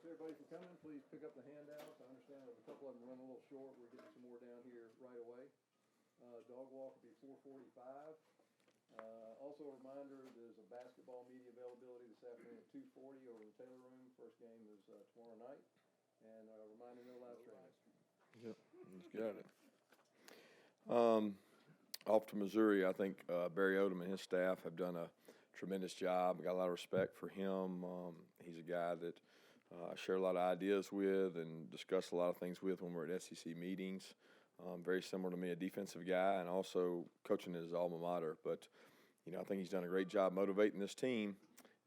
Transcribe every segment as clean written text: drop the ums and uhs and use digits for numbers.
Thanks, everybody, for coming. Please pick up the handouts. I understand that a couple of them run a little short. We're getting some more down here right away. Dog walk will be 4:45. Also a reminder, there's a basketball media availability this afternoon at 2:40 over in the Taylor Room. First game is tomorrow night. And a reminder, no live streaming. Yep, he's got it. Off to Missouri, I think Barry Odom and his staff have done a tremendous job. I got a lot of respect for him. He's a guy that I share a lot of ideas with and discuss a lot of things with when we're at SEC meetings. Very similar to me, a defensive guy, and also coaching his alma mater. But, I think he's done a great job motivating this team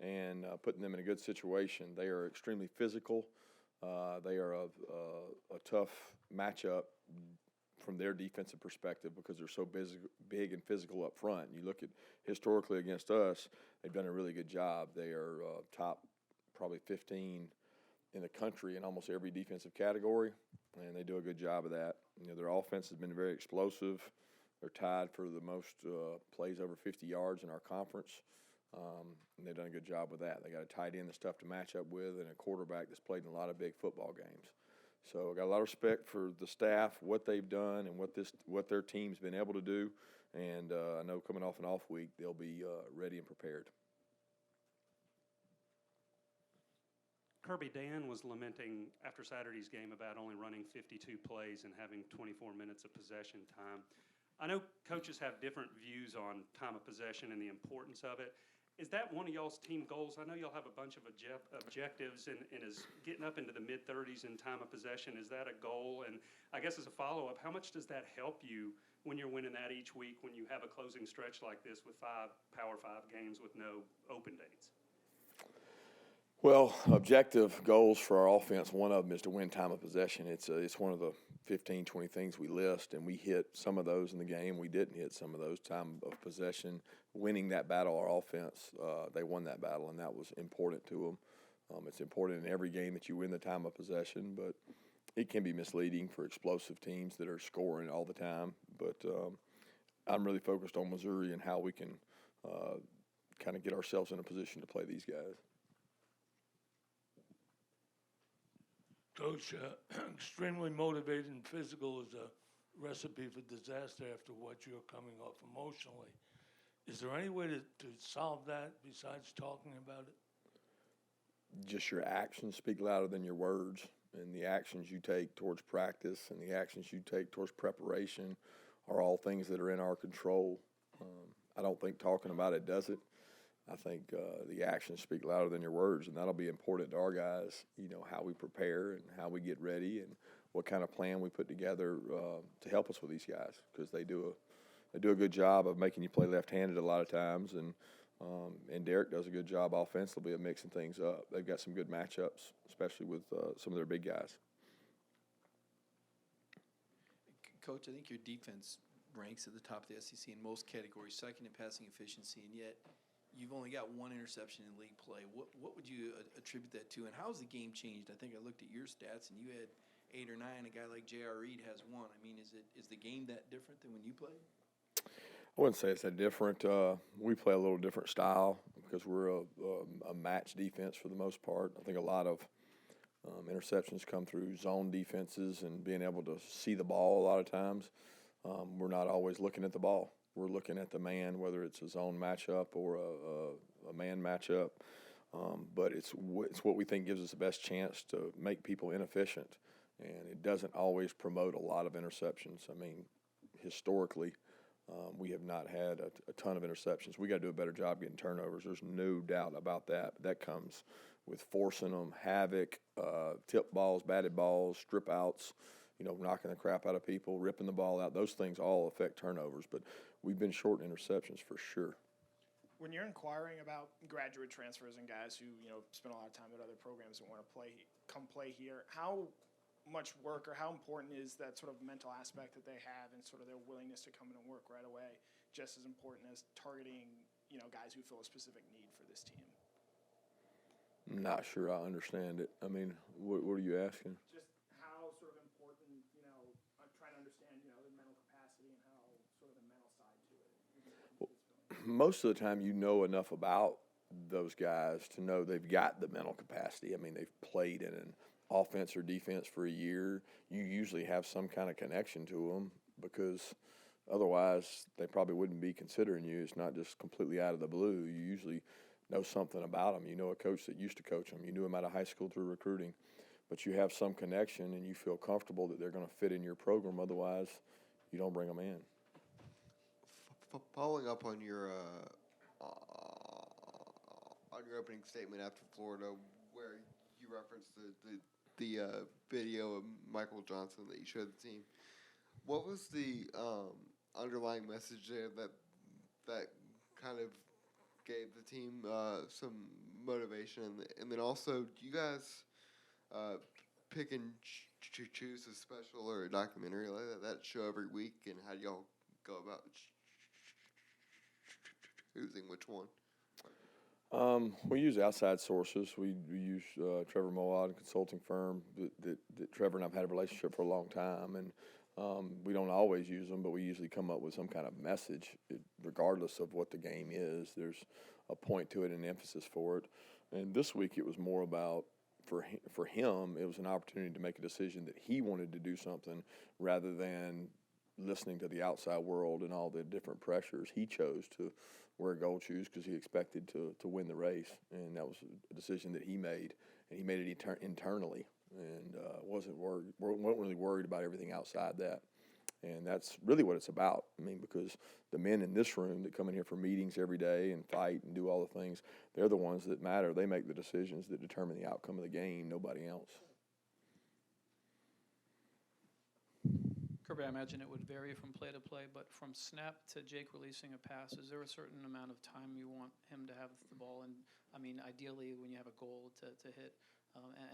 and putting them in a good situation. They are extremely physical. They are a tough matchup from their defensive perspective because they're so big and physical up front. You look at historically against us, they've done a really good job. They are top probably 15 in the country in almost every defensive category, and they do a good job of that. Their offense has been very explosive. They're tied for the most plays over 50 yards in our conference, and they've done a good job with that. They got a tight end that's tough to match up with and a quarterback that's played in a lot of big football games. So I got a lot of respect for the staff, what they've done, and what their team's been able to do. And I know coming off an off week, they'll be ready and prepared. Kirby, Dan was lamenting after Saturday's game about only running 52 plays and having 24 minutes of possession time. I know coaches have different views on time of possession and the importance of it. Is that one of y'all's team goals? I know y'all have a bunch of objectives and is getting up into the mid-30s in time of possession. Is that a goal? And I guess as a follow-up, how much does that help you when you're winning that each week when you have a closing stretch like this with 5 Power 5 games with no open dates? Well, objective goals for our offense, one of them is to win time of possession. It's one of the 15, 20 things we list, and we hit some of those in the game. We didn't hit some of those. Time of possession, winning that battle, our offense, they won that battle, and that was important to them. It's important in every game that you win the time of possession, but it can be misleading for explosive teams that are scoring all the time. But I'm really focused on Missouri and how we can kind of get ourselves in a position to play these guys. Coach, extremely motivated and physical is a recipe for disaster after what you're coming off emotionally. Is there any way to solve that besides talking about it? Just your actions speak louder than your words, and the actions you take towards practice and the actions you take towards preparation are all things that are in our control. I don't think talking about it does it. I think the actions speak louder than your words, and that'll be important to our guys, how we prepare and how we get ready and what kind of plan we put together to help us with these guys, because they do a good job of making you play left-handed a lot of times, and Derek does a good job offensively of mixing things up. They've got some good matchups, especially with some of their big guys. Coach, I think your defense ranks at the top of the SEC in most categories, second in passing efficiency, and yet you've only got 1 interception in league play. What would you attribute that to, and how has the game changed? I think I looked at your stats, and you had 8 or 9. A guy like J.R. Reed has 1. I mean, is the game that different than when you played? I wouldn't say it's that different. We play a little different style because we're a match defense for the most part. I think a lot of interceptions come through zone defenses and being able to see the ball a lot of times. We're not always looking at the ball. We're looking at the man, whether it's a zone matchup or a man matchup. But it's what we think gives us the best chance to make people inefficient. And it doesn't always promote a lot of interceptions. I mean, historically, we have not had a ton of interceptions. We got to do a better job getting turnovers. There's no doubt about that. But that comes with forcing them, havoc, tip balls, batted balls, strip outs, knocking the crap out of people, ripping the ball out. Those things all affect turnovers. But we've been short in interceptions for sure. When you're inquiring about graduate transfers and guys who, spend a lot of time at other programs and want to come play here, how much work or how important is that sort of mental aspect that they have and sort of their willingness to come in and work right away, just as important as targeting, guys who fill a specific need for this team? I'm not sure I understand it. I mean, what are you asking? Just how sort of important, I'm trying to understand, the mental capacity and how sort of the mental side to it. Most of the time you know enough about those guys to know they've got the mental capacity. I mean, they've played in an offense or defense for a year. You usually have some kind of connection to them because otherwise they probably wouldn't be considering you. It's not just completely out of the blue. You usually know something about them. You know a coach that used to coach them. You knew them out of high school through recruiting. But you have some connection and you feel comfortable that they're going to fit in your program. Otherwise, you don't bring them in. Following up on your opening statement after Florida, where you referenced the video of Michael Johnson that you showed the team, what was the underlying message there that kind of gave the team some motivation, and then also, do you guys pick and choose a special or a documentary like that show every week, and how do y'all go about choosing which one? We use outside sources. We use Trevor Moawad, a consulting firm that Trevor and I've had a relationship for a long time, and we don't always use them, but we usually come up with some kind of message, regardless of what the game is. There's a point to it and an emphasis for it. And this week it was more about, for him, it was an opportunity to make a decision that he wanted to do something rather than listening to the outside world and all the different pressures. He chose to wear gold shoes because he expected to win the race, and that was a decision that he made, and he made it internally, and wasn't really worried about everything outside that. And that's really what it's about. I mean, because the men in this room that come in here for meetings every day and fight and do all the things, they're the ones that matter. They make the decisions that determine the outcome of the game, nobody else. Kirby, I imagine it would vary from play to play, but from snap to Jake releasing a pass, is there a certain amount of time you want him to have the ball? And, I mean, ideally when you have a goal to hit.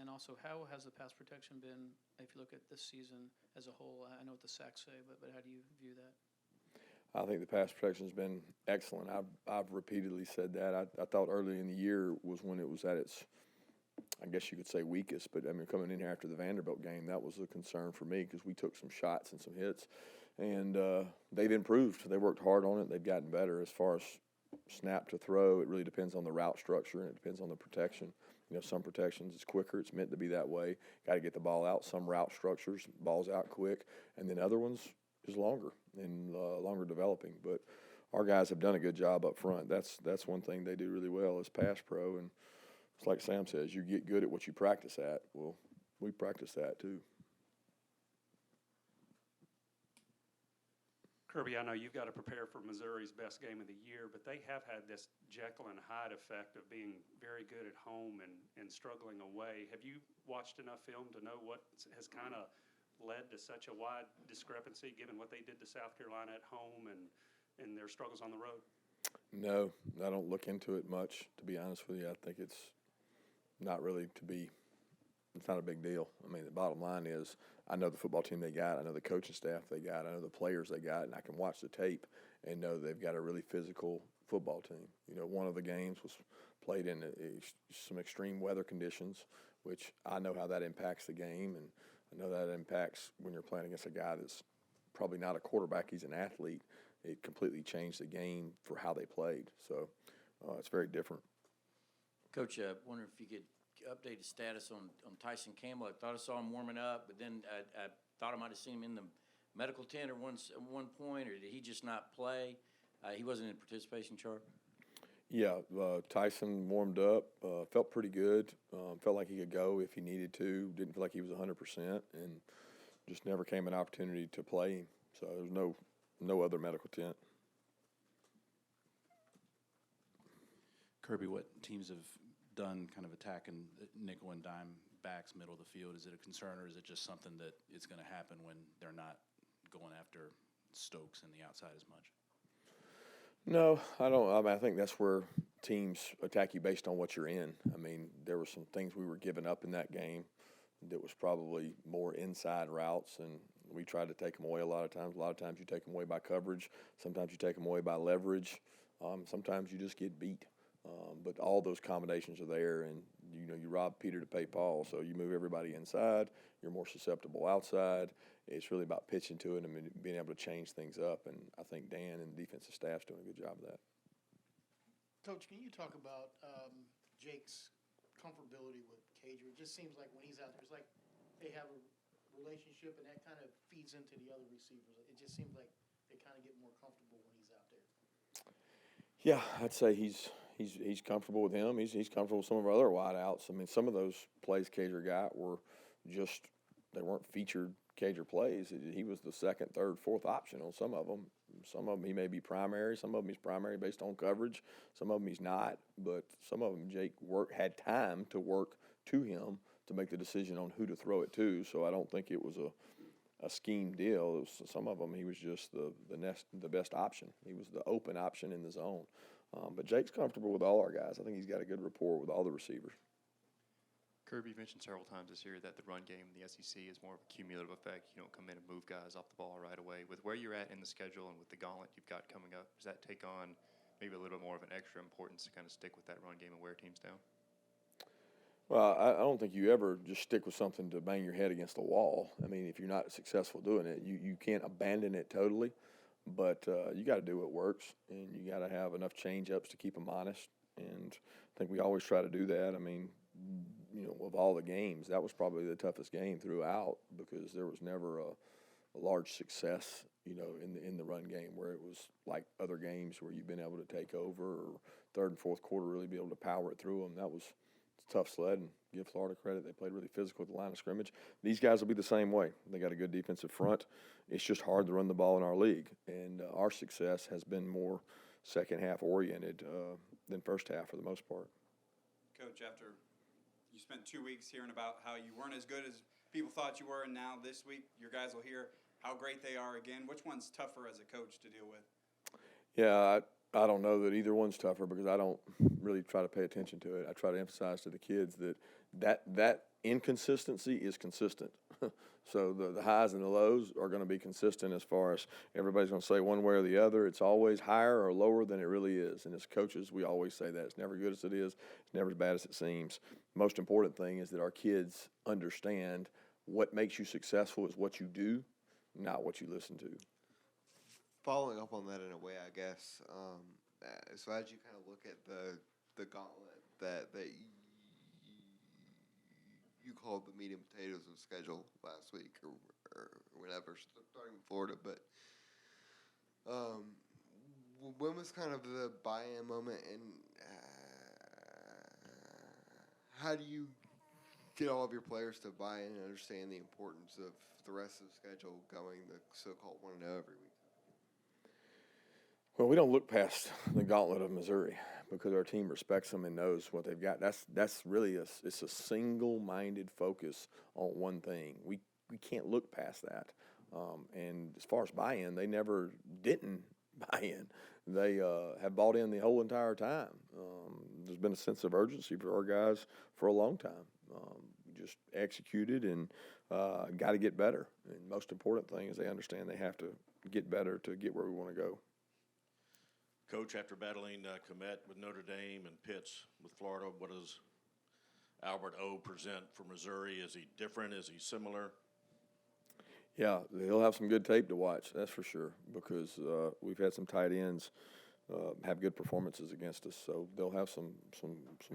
And also, how has the pass protection been, if you look at this season as a whole? I know what the sacks say, but how do you view that? I think the pass protection has been excellent. I've repeatedly said that. I thought early in the year was when it was at its, I guess you could say, weakest. But, I mean, coming in here after the Vanderbilt game, that was a concern for me because we took some shots and some hits. And they've improved. They worked hard on it. They've gotten better. As far as snap to throw, it really depends on the route structure and it depends on the protection. You know, some protections it's quicker. It's meant to be that way. Got to get the ball out. Some route structures, ball's out quick. And then other ones is longer and longer developing. But our guys have done a good job up front. That's one thing they do really well is pass pro. And it's like Sam says, you get good at what you practice at. Well, we practice that too. Kirby, I know you've got to prepare for Missouri's best game of the year, but they have had this Jekyll and Hyde effect of being very good at home and struggling away. Have you watched enough film to know what has kind of led to such a wide discrepancy given what they did to South Carolina at home and their struggles on the road? No, I don't look into it much, to be honest with you. I think it's not really it's not a big deal. I mean, the bottom line is I know the football team they got. I know the coaching staff they got. I know the players they got, and I can watch the tape and know they've got a really physical football team. You know, one of the games was played in some extreme weather conditions, which I know how that impacts the game, and I know that impacts when you're playing against a guy that's probably not a quarterback. He's an athlete. It completely changed the game for how they played. So it's very different. Coach, I wonder if you could update the status on Tyson Campbell. I thought I saw him warming up, but then I thought I might have seen him in the medical tent at one point, or did he just not play? He wasn't in participation chart? Yeah, Tyson warmed up, felt pretty good, felt like he could go if he needed to, didn't feel like he was 100%, and just never came an opportunity to play him. So there's no other medical tent. Kirby, what teams have done kind of attacking the nickel and dime backs middle of the field? Is it a concern, or is it just something that is going to happen when they're not going after Stokes and the outside as much? No, I don't. I mean, I think that's where teams attack you based on what you're in. I mean, there were some things we were giving up in that game that was probably more inside routes, and we tried to take them away a lot of times. A lot of times you take them away by coverage. Sometimes you take them away by leverage. Sometimes you just get beat. But all those combinations are there, and you rob Peter to pay Paul. So you move everybody inside. You're more susceptible outside. It's really about pitching to it and being able to change things up. And I think Dan and the defensive staff's doing a good job of that. Coach, can you talk about Jake's comfortability with Cager? It just seems like when he's out there, it's like they have a relationship, and that kind of feeds into the other receivers. It just seems like they kind of get more comfortable when he's out there. Yeah, I'd say he's comfortable with him. He's comfortable with some of our other wideouts. I mean, some of those plays Cager got were just they weren't featured Cager plays. He was the second, third, fourth option on some of them. Some of them he may be primary. Some of them he's primary based on coverage. Some of them he's not. But some of them Jake had time to work to him to make the decision on who to throw it to. So I don't think it was a scheme deal. It was, some of them he was just the best option. He was the open option in the zone. But Jake's comfortable with all our guys. I think he's got a good rapport with all the receivers. Kirby, you mentioned several times this year that the run game in the SEC is more of a cumulative effect. You don't come in and move guys off the ball right away. With where you're at in the schedule and with the gauntlet you've got coming up, does that take on maybe a little bit more of an extra importance to kind of stick with that run game and wear teams down? Well, I don't think you ever just stick with something to bang your head against the wall. I mean, if you're not successful doing it, you can't abandon it totally, but you got to do what works, and you got to have enough change-ups to keep them honest, and I think we always try to do that. I mean, you know, of all the games, that was probably the toughest game throughout because there was never a large success, you know, in the run game where it was like other games where you've been able to take over or third and fourth quarter really be able to power it through them. That was tough sled, and give Florida credit. They played really physical at the line of scrimmage. These guys will be the same way. They got a good defensive front. It's just hard to run the ball in our league, and our success has been more second half oriented than first half for the most part. Coach, after you spent 2 weeks hearing about how you weren't as good as people thought you were, and now this week your guys will hear how great they are again. Which one's tougher as a coach to deal with? Yeah, I don't know that either one's tougher because I don't really try to pay attention to it. I try to emphasize to the kids that inconsistency is consistent. So the highs and the lows are going to be consistent as far as everybody's going to say one way or the other. It's always higher or lower than it really is. And as coaches, we always say that. It's never good as it is. It's never as bad as it seems. Most important thing is that our kids understand what makes you successful is what you do, not what you listen to. Following up on that in a way, I guess. So as you kind of look at the gauntlet that you called the meat and potatoes of schedule last week or whenever, starting with Florida, but when was kind of the buy-in moment, and how do you get all of your players to buy in and understand the importance of the rest of the schedule going the so-called 1-0 every week? Well, we don't look past the gauntlet of Missouri because our team respects them and knows what they've got. That's really it's a single-minded focus on one thing. We can't look past that. And as far as buy-in, they never didn't buy in. They have bought in the whole entire time. There's been a sense of urgency for our guys for a long time. We just executed and got to get better. And most important thing is they understand they have to get better to get where we want to go. Coach, after battling Komet with Notre Dame and Pitts with Florida, what does Albert O present for Missouri? Is he different? Is he similar? Yeah, he'll have some good tape to watch, that's for sure, because we've had some tight ends have good performances against us, so they'll have some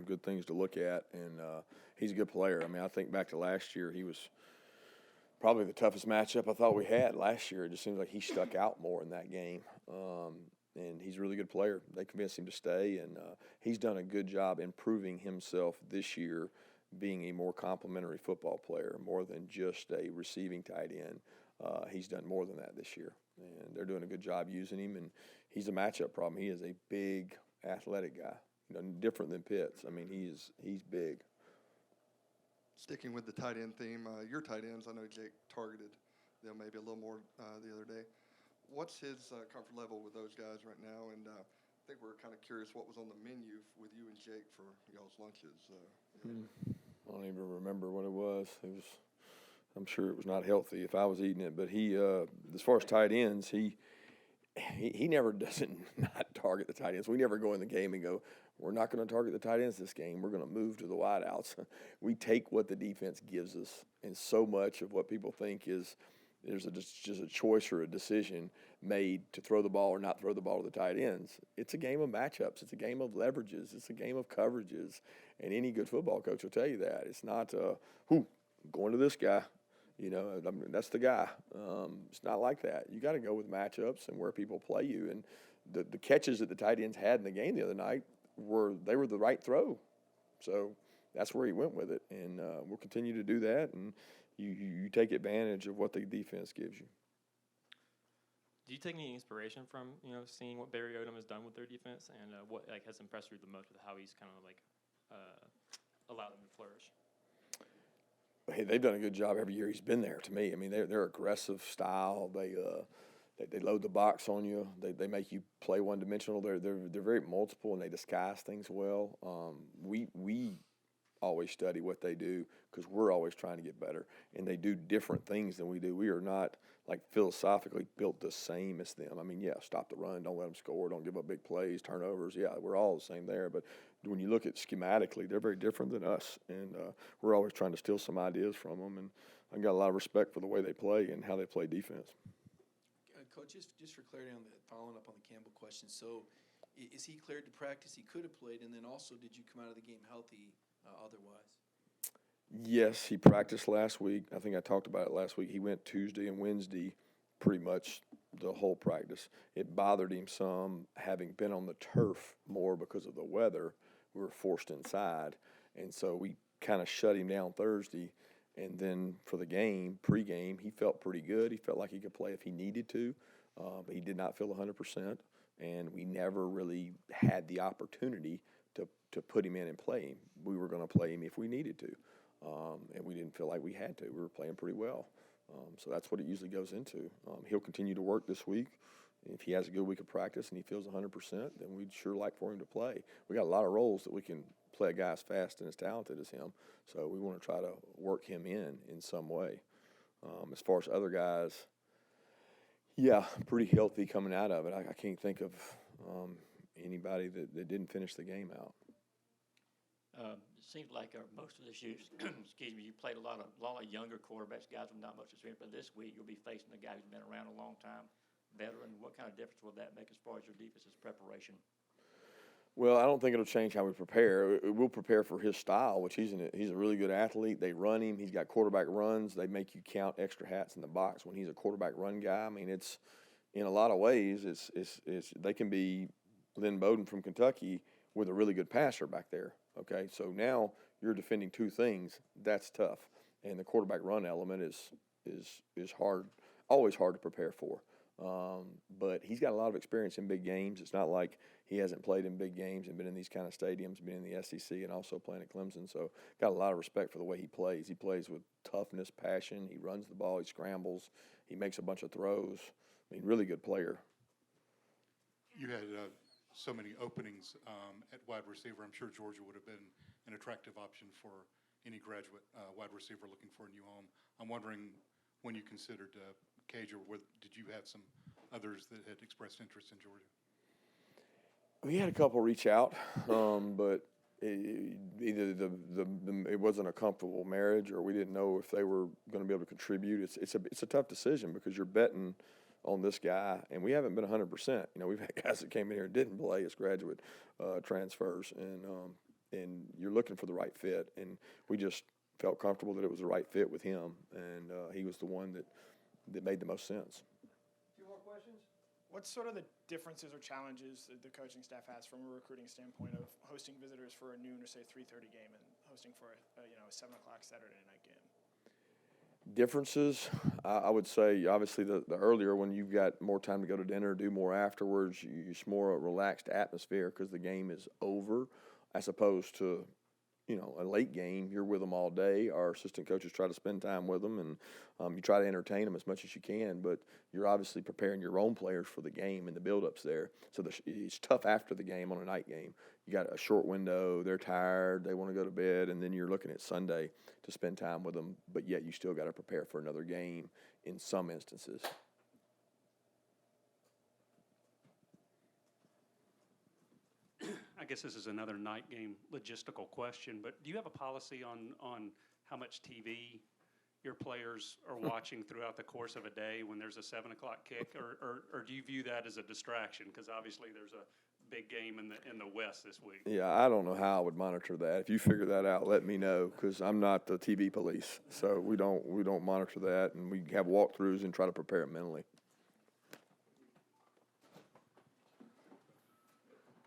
good things to look at, and he's a good player. I mean, I think back to last year, he was probably the toughest matchup I thought we had last year. It just seems like he stuck out more in that game. And he's a really good player. They convinced him to stay, and he's done a good job improving himself this year, being a more complimentary football player, more than just a receiving tight end. He's done more than that this year, and they're doing a good job using him, and he's a matchup problem. He is a big, athletic guy, different than Pitts. I mean, he's big. Sticking with the tight end theme, your tight ends, I know Jake targeted them maybe a little more the other day. What's his comfort level with those guys right now? And I think we're kind of curious what was on the menu with you and Jake for y'all's lunches. I don't even remember what it was. I'm sure it was not healthy if I was eating it. But he, as far as tight ends, he never doesn't not target the tight ends. We never go in the game and go, we're not going to target the tight ends this game. We're going to move to the wideouts. We take what the defense gives us, and so much of what people think is there's just a choice or a decision made to throw the ball or not throw the ball to the tight ends. It's a game of matchups. It's a game of leverages. It's a game of coverages. And any good football coach will tell you that. It's not, going to this guy. I mean, that's the guy. It's not like that. You got to go with matchups and where people play you. And the catches that the tight ends had in the game the other night were the right throw. So that's where he went with it. And we'll continue to do that. And you take advantage of what the defense gives you. Do you take any inspiration from seeing what Barry Odom has done with their defense and what has impressed you the most with how he's kind of allowed them to flourish? Hey, they've done a good job every year he's been there. To me, I mean, they're aggressive style. They load the box on you. They make you play one dimensional. They're very multiple and they disguise things well. We always study what they do because we're always trying to get better, and they do different things than we do. We are not philosophically built the same as them. I mean, yeah, stop the run, don't let them score, don't give up big plays, turnovers. Yeah, we're all the same there, but when you look at schematically, they're very different than us, and we're always trying to steal some ideas from them. And I've got a lot of respect for the way they play and how they play defense. Coach, just for clarity on following up on the Campbell question. So, is he cleared to practice? He could have played, and then also, did you come out of the game healthy? Otherwise? Yes, he practiced last week. I think I talked about it last week. He went Tuesday and Wednesday pretty much the whole practice. It bothered him some having been on the turf more because of the weather. We were forced inside, and so we kind of shut him down Thursday. And then for the game, pregame, he felt pretty good. He felt like he could play if he needed to, but he did not feel 100%, and we never really had the opportunity to put him in and play him. We were going to play him if we needed to, and we didn't feel like we had to. We were playing pretty well. So that's what it usually goes into. He'll continue to work this week. If he has a good week of practice and he feels 100%, then we'd sure like for him to play. We got a lot of roles that we can play a guy as fast and as talented as him, so we want to try to work him in some way. As far as other guys, yeah, pretty healthy coming out of it. I can't think of anybody that didn't finish the game out. It seems like most of this year, excuse me, you played a lot of younger quarterbacks, guys with not much experience. But this week, you'll be facing a guy who's been around a long time, veteran. What kind of difference will that make as far as your defense's preparation? Well, I don't think it'll change how we prepare. We'll prepare for his style, which he's a really good athlete. They run him. He's got quarterback runs. They make you count extra hats in the box when he's a quarterback run guy. I mean, it's in a lot of ways, they can be Lynn Bowden from Kentucky with a really good passer back there. Okay, so now you're defending two things. That's tough, and the quarterback run element is hard, always hard to prepare for. But he's got a lot of experience in big games. It's not like he hasn't played in big games and been in these kind of stadiums, been in the SEC, and also playing at Clemson. So got a lot of respect for the way he plays. He plays with toughness, passion. He runs the ball. He scrambles. He makes a bunch of throws. I mean, really good player. You had so many openings at wide receiver. I'm sure Georgia would have been an attractive option for any graduate wide receiver looking for a new home. I'm wondering, when you considered Cage, or did you have some others that had expressed interest in Georgia? We had a couple reach out, but either it wasn't a comfortable marriage, or we didn't know if they were going to be able to contribute. It's a tough decision because you're betting on this guy, and we haven't been 100%. We've had guys that came in here and didn't play as graduate transfers, and you're looking for the right fit, and we just felt comfortable that it was the right fit with him, and he was the one that made the most sense. Two more questions? What's sort of the differences or challenges that the coaching staff has from a recruiting standpoint of hosting visitors for a noon or say 3:30 game and hosting for a 7 o'clock Saturday night game? Differences, I would say, obviously the earlier when you've got more time to go to dinner, do more afterwards, it's more a relaxed atmosphere because the game is over, as opposed to a late game. You're with them all day. Our assistant coaches try to spend time with them, and you try to entertain them as much as you can, but you're obviously preparing your own players for the game and the build-ups there. So it's tough after the game on a night game. You got a short window, they're tired, they want to go to bed, and then you're looking at Sunday to spend time with them, but yet you still got to prepare for another game in some instances. I guess this is another night game logistical question, but do you have a policy on how much TV your players are watching throughout the course of a day when there's a 7 o'clock kick, or do you view that as a distraction? Because obviously there's a big game in the West this week. Yeah, I don't know how I would monitor that. If you figure that out, let me know, because I'm not the TV police. So we don't monitor that, and we have walkthroughs and try to prepare it mentally.